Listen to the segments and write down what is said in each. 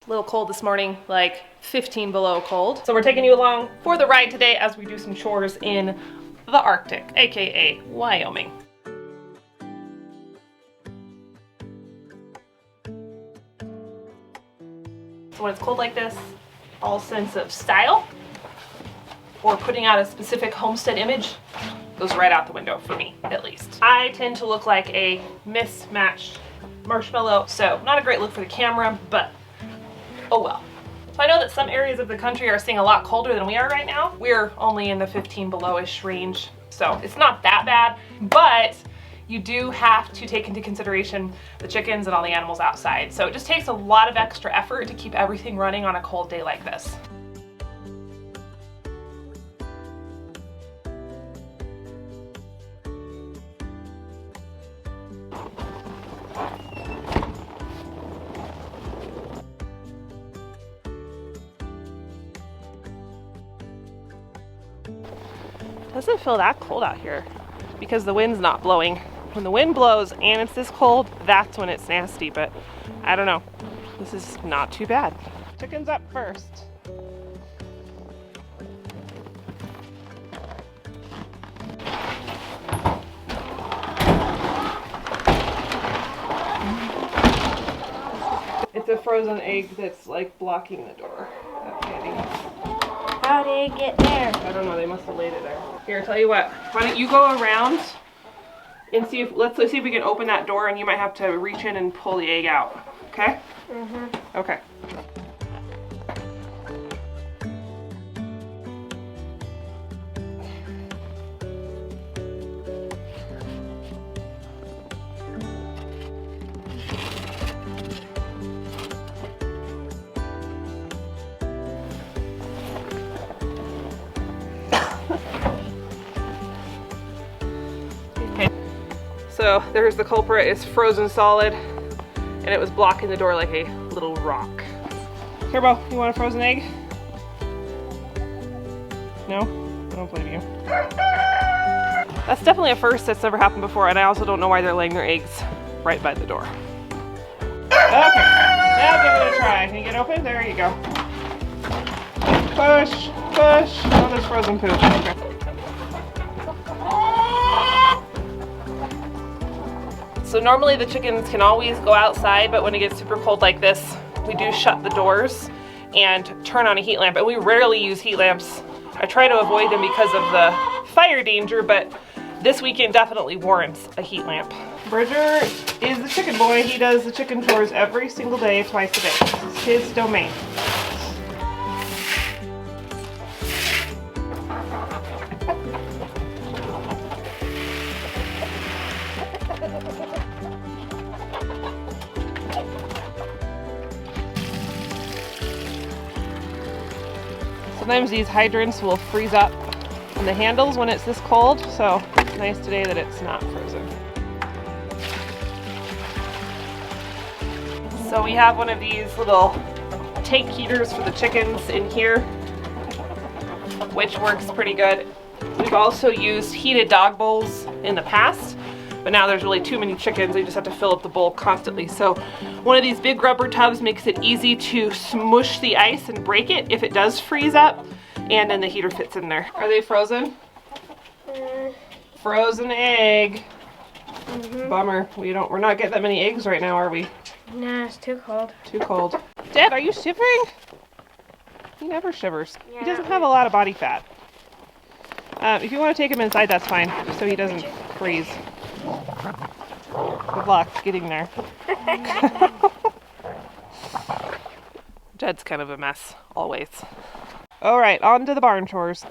A little cold this morning, like 15 below cold. So we're taking you along for the ride today as we do some chores in the Arctic, AKA Wyoming. So when it's cold like this, all sense of style or putting out a specific homestead image goes right out the window for me, at least. I tend to look like a mismatched marshmallow, so not a great look for the camera, but oh well. So I know that some areas of the country are seeing a lot colder than we are right now. We're only in the 15 below-ish range, so it's not that bad, but you do have to take into consideration the chickens and all the animals outside. So it just takes a lot of extra effort to keep everything running on a cold day like this. Doesn't feel that cold out here because the wind's not blowing. When the wind blows and it's this cold, that's when it's nasty, but I don't know. This is not too bad. Chickens up first. It's a frozen egg that's like blocking the door. That's handy. How did it get there? I don't know, they must have laid it there. Here, tell you what, why don't you go around and see if, let's see if we can open that door, and you might have to reach in and pull the egg out, okay? Mm-hmm. Okay. So there's the culprit. It's frozen solid and it was blocking the door like a little rock. Here, Bo, you want a frozen egg? No? I don't believe you. That's definitely a first. That's never happened before, and I also don't know why they're laying their eggs right by the door. Okay, now give it a try. Can you get open? There you go. Push, push. Oh, there's frozen poop. Okay. So normally the chickens can always go outside, but when it gets super cold like this, we do shut the doors and turn on a heat lamp. And we rarely use heat lamps. I try to avoid them because of the fire danger, but this weekend definitely warrants a heat lamp. Bridger is the chicken boy. He does the chicken chores every single day, twice a day. This is his domain. Sometimes these hydrants will freeze up in the handles when it's this cold, so it's nice today that it's not frozen. So we have one of these little tank heaters for the chickens in here, which works pretty good. We've also used heated dog bowls in the past, but now there's really too many chickens. You just have to fill up the bowl constantly. So one of these big rubber tubs makes it easy to smush the ice and break it if it does freeze up, and then the heater fits in there. Are they frozen? Frozen egg. Mm-hmm. Bummer. We're not getting that many eggs right now, are we? Nah, it's too cold. Too cold. Dad, are you shivering? He never shivers. Yeah, he doesn't have a lot of body fat. If you want to take him inside, that's fine, so he doesn't freeze. Good luck getting there. Jed's kind of a mess, always. All right, on to the barn chores.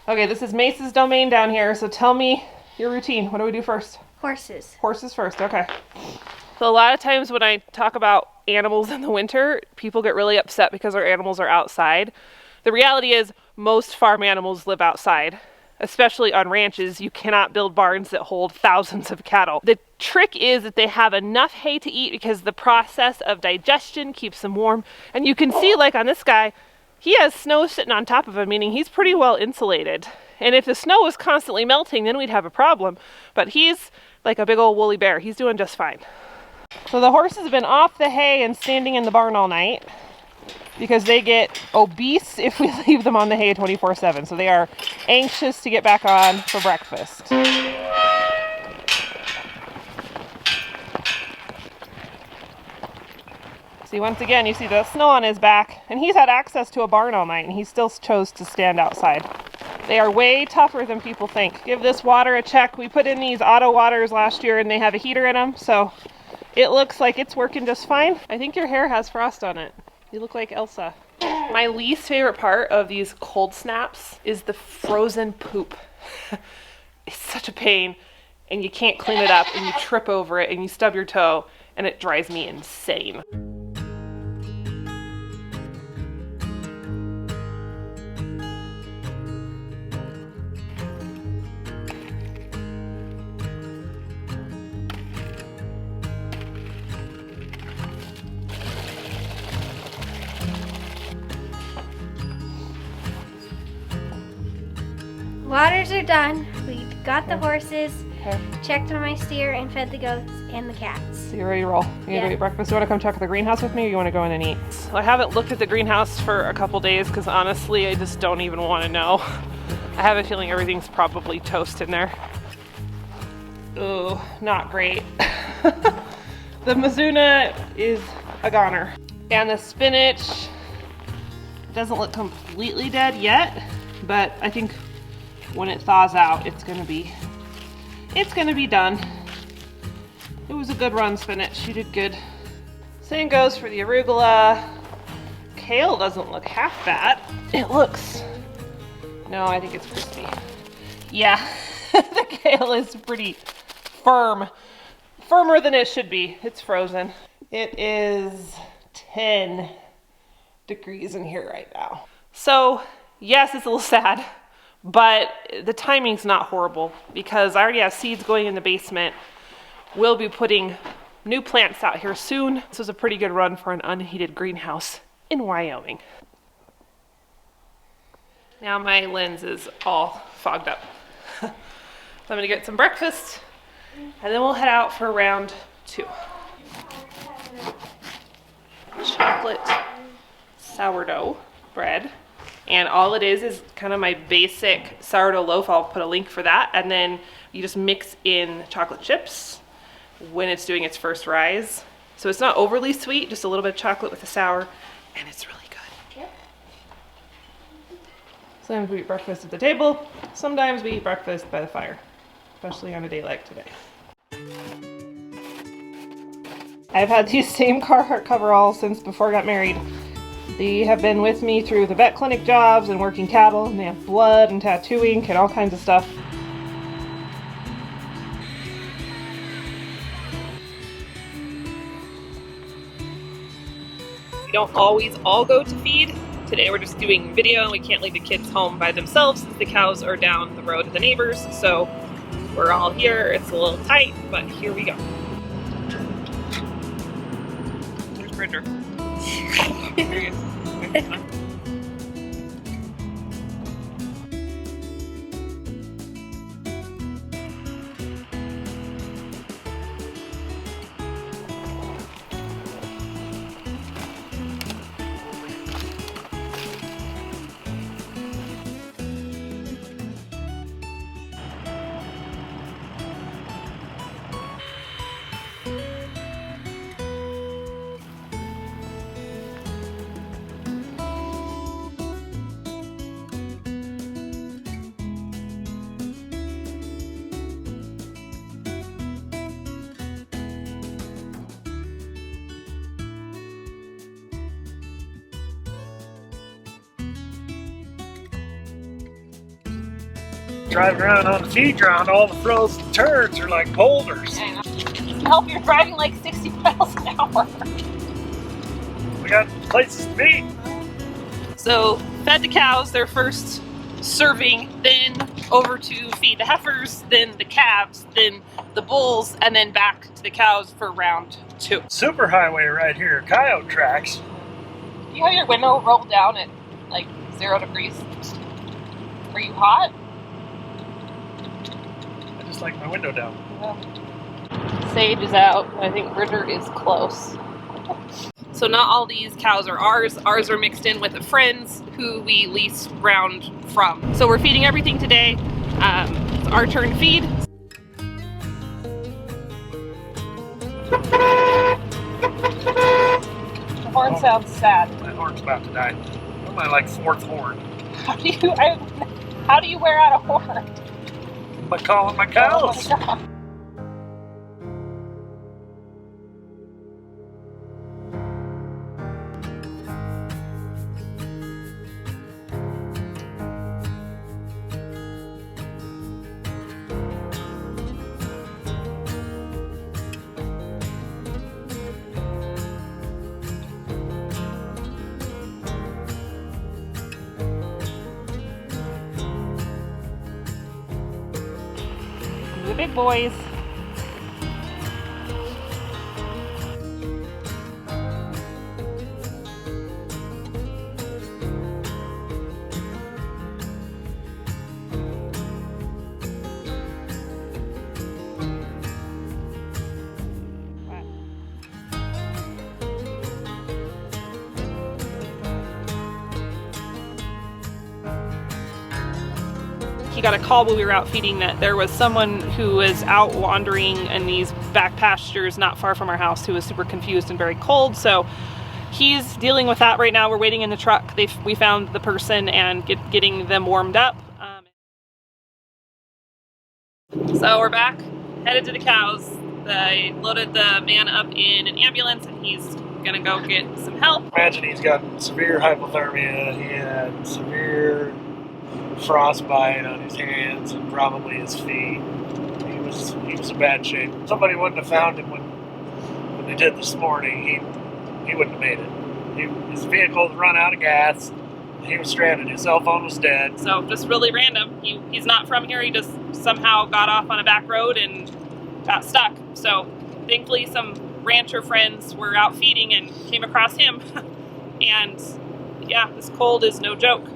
Okay, this is Mace's domain down here, so tell me your routine. What do we do first? Horses. Horses first, okay. So a lot of times when I talk about animals in the winter, people get really upset because our animals are outside. The reality is most farm animals live outside, especially on ranches. You cannot build barns that hold thousands of cattle. The trick is that they have enough hay to eat because the process of digestion keeps them warm. And you can see, like on this guy, he has snow sitting on top of him, meaning he's pretty well insulated. And if the snow was constantly melting, then we'd have a problem. But he's like a big old woolly bear. He's doing just fine. So the horses have been off the hay and standing in the barn all night because they get obese if we leave them on the hay 24/7. So they are anxious to get back on for breakfast. See, once again, you see the snow on his back, and he's had access to a barn all night, and he still chose to stand outside. They are way tougher than people think. Give this water a check. We put in these auto waters last year, and they have a heater in them, so it looks like it's working just fine. I think your hair has frost on it. You look like Elsa. My least favorite part of these cold snaps is the frozen poop. It's such a pain, and you can't clean it up, and you trip over it, and you stub your toe, and it drives me insane. Waters are done. We got the horses, Okay. checked on my steer, and fed the goats and the cats. So you're ready to roll. You gonna Yeah. go eat breakfast? You wanna come check the greenhouse with me, or you wanna go in and eat? I haven't looked at the greenhouse for a couple days because honestly, I just don't even wanna know. I have a feeling everything's probably toast in there. Ooh, not great. The Mizuna is a goner. And the spinach doesn't look completely dead yet, but I think when it thaws out, it's gonna be done. It was a good run, spinach. You did good. Same goes for the arugula. Kale doesn't look half bad. It looks, no, I think it's crispy. Yeah, the kale is pretty firm. Firmer than it should be. It's frozen. It is 10 degrees in here right now. So, yes, it's a little sad, but the timing's not horrible because I already have seeds going in the basement. We'll be putting new plants out here soon. This was a pretty good run for an unheated greenhouse in Wyoming. Now my lens is all fogged up. So I'm gonna get some breakfast and then we'll head out for round 2. Chocolate sourdough bread. And all it is kind of my basic sourdough loaf. I'll put a link for that. And then you just mix in chocolate chips when it's doing its first rise. So it's not overly sweet, just a little bit of chocolate with the sour, and it's really good. Yep. Sometimes we eat breakfast at the table. Sometimes we eat breakfast by the fire, especially on a day like today. I've had these same Carhartt coveralls since before I got married. They have been with me through the vet clinic jobs and working cattle, and they have blood and tattoo ink and all kinds of stuff. We don't always all go to feed. Today we're just doing video and we can't leave the kids home by themselves since the cows are down the road to the neighbors. So we're all here. It's a little tight, but here we go. There's Bridger. There he is. Driving around on the feed ground, all the frozen turds are like boulders. Help, you're driving like 60 miles an hour. We got places to be. So fed the cows their first serving, then over to feed the heifers, then the calves, then the bulls, and then back to the cows for round 2. Superhighway right here, coyote tracks. You have your window rolled down at like 0 degrees. Are you hot? I just like my window down. Yeah. Sage is out. I think Bridger is close. So not all these cows are ours. Ours are mixed in with a friend's who we lease ground from. So we're feeding everything today. It's our turn to feed. The horn sounds sad. That horn's about to die. I'm my like fourth horn. How do you wear out a horn? By calling my cows. Oh my God. The big boys. He got a call while we were out feeding that there was someone who was out wandering in these back pastures not far from our house who was super confused and very cold. So he's dealing with that right now. We're waiting in the truck. We found the person and getting them warmed up. So we're back, headed to the cows. They loaded the man up in an ambulance and he's gonna go get some help. Imagine he's got severe hypothermia. He had severe frostbite on his hands and probably his feet. He was in bad shape. Somebody wouldn't have found him when they did this morning. He wouldn't have made it. His vehicle had run out of gas. He was stranded. His cell phone was dead. So just really random. He's not from here. He just somehow got off on a back road and got stuck. So thankfully some rancher friends were out feeding and came across him. And yeah, this cold is no joke.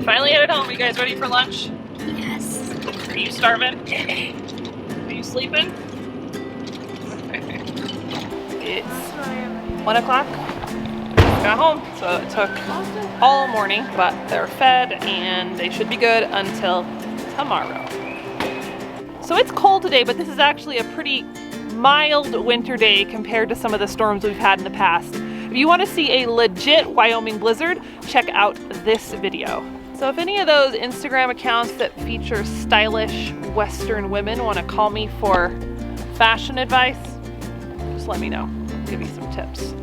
Finally headed home. You guys ready for lunch? Yes. Are you starving? Are you sleeping? It's 1 o'clock. Got home, so it took all morning, but they're fed and they should be good until tomorrow. So it's cold today, but this is actually a pretty mild winter day compared to some of the storms we've had in the past. If you want to see a legit Wyoming blizzard, check out this video. So if any of those Instagram accounts that feature stylish Western women want to call me for fashion advice, just let me know. I'll give you some tips.